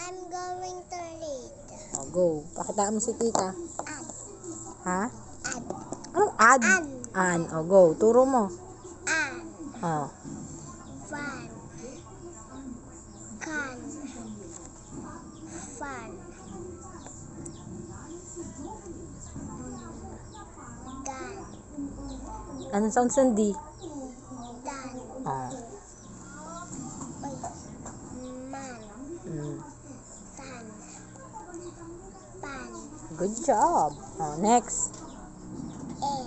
I'm going to read. Oh, go. Pakitaan mo si tita. Ad. Ha? Ad. Anong ad? An. An. Oh, go. Turo mo. An. Oh. Fan. Can. Fan. Gan. Anong sounds ng D? Dan. Oh. Uy. Man. Mm. San. Pan. Good job. Oh, next. En.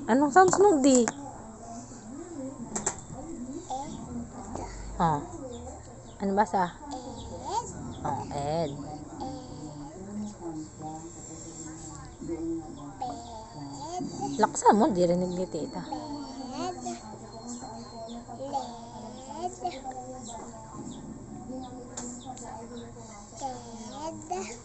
Anong sounds ng D? Oh. Ano basa? Ed. Oh, Ed. Ped. Laksan mo, di rinig ni tita. Bed. Led. Ted.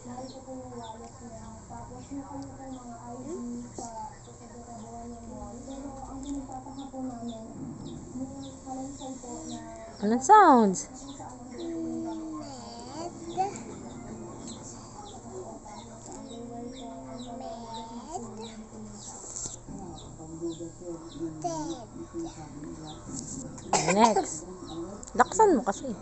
Anong sounds? Med. Ted. Next. Laksan mo kasi.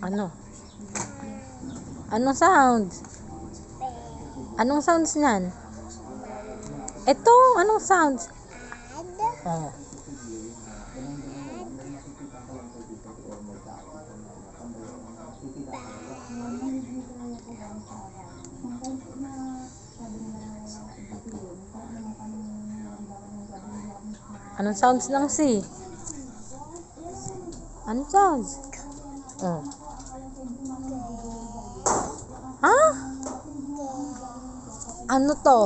Ano? Anong sounds? Anong sounds niyan? Ito, anong sounds? Ad. Oh. Anong sounds ng C? Anong sounds? Oh. Ha? Ano to?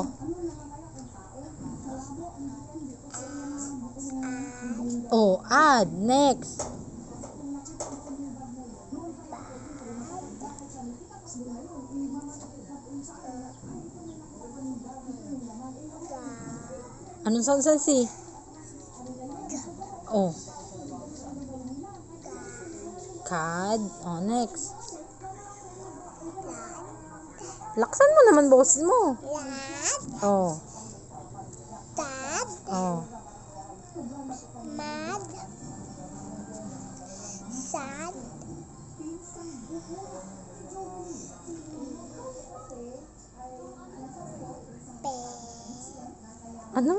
Oh, add. Next. Anong sounds ng C? Oh. Cad. Oh, next. Laksan mo naman boses mo. Lad. Oh. Tad. Oh. Mad. Sad. Pe. Ano?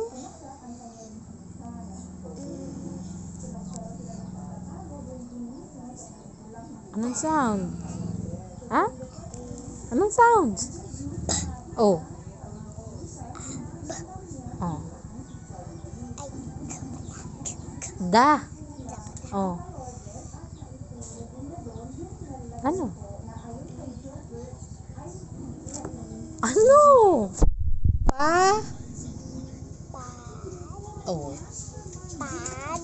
Anong sound? Ha? Anong sounds? Oh. Oh. Da. Oh. Ano? Ano? Pa? Pad. Oh. Pad.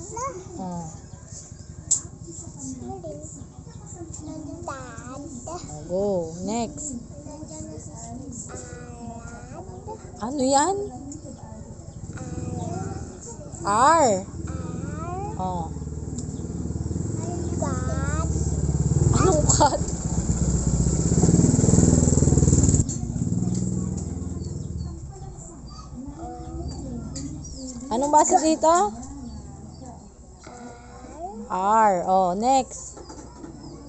Oh. Tad. Oh, go. Next. Alad. Ano yan? Alad. R. Ar. Oh. Gad. Anong cut? Anong basa dito? Ar. R. Oh, next.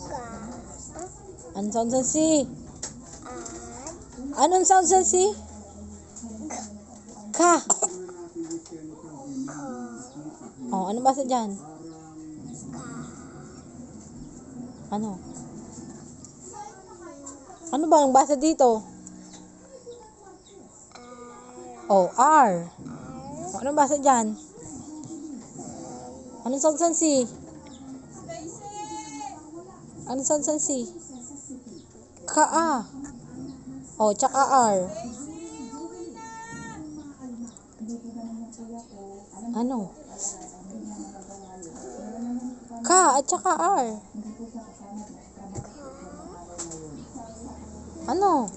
Ga. Anong sound sa C? Ad. Anong sound sa C? Ka. Oh, ano basa dyan? Ano? Ano ba ang basa dito? Oh, R. Oh, ano basa dyan? Anong sound sa C? Anong sound sa C? Ka. Oh, tsaka R. Ano? Ka at saka R. Ano?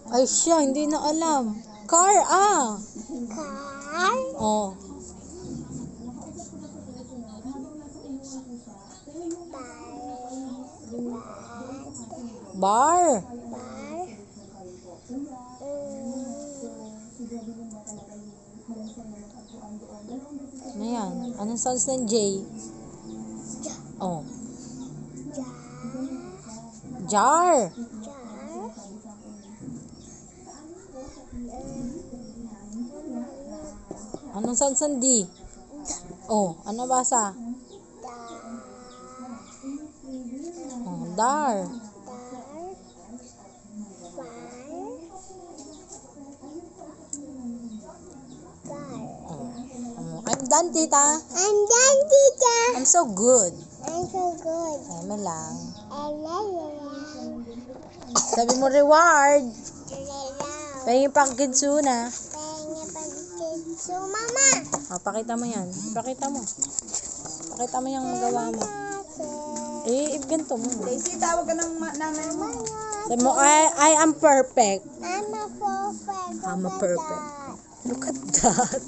Ay siya, hindi na alam. Car, ah. Car. Oh. Bar. Bar. Ano yan? Anong sounds ng J? Oh. Jar. Jar. Anong sounds ng D? Oh, ano basa? Oh, dar. Oh, I'm done, tita. I'm done, teacher. I'm so good. I'm so good. Eme lang. Sabi Sabi mo reward. Lalaw. Pahingin pang kidsu na. Pengen pagkit. So, mama. Oh, pakita mo yan. Pakita mo. Pakita mo yung magawa mo. Ganito mo. Daisy, tawag ka ng nanay mo. Sabi mo, I am perfect. I'm a perfect. I'm a perfect. Look at that.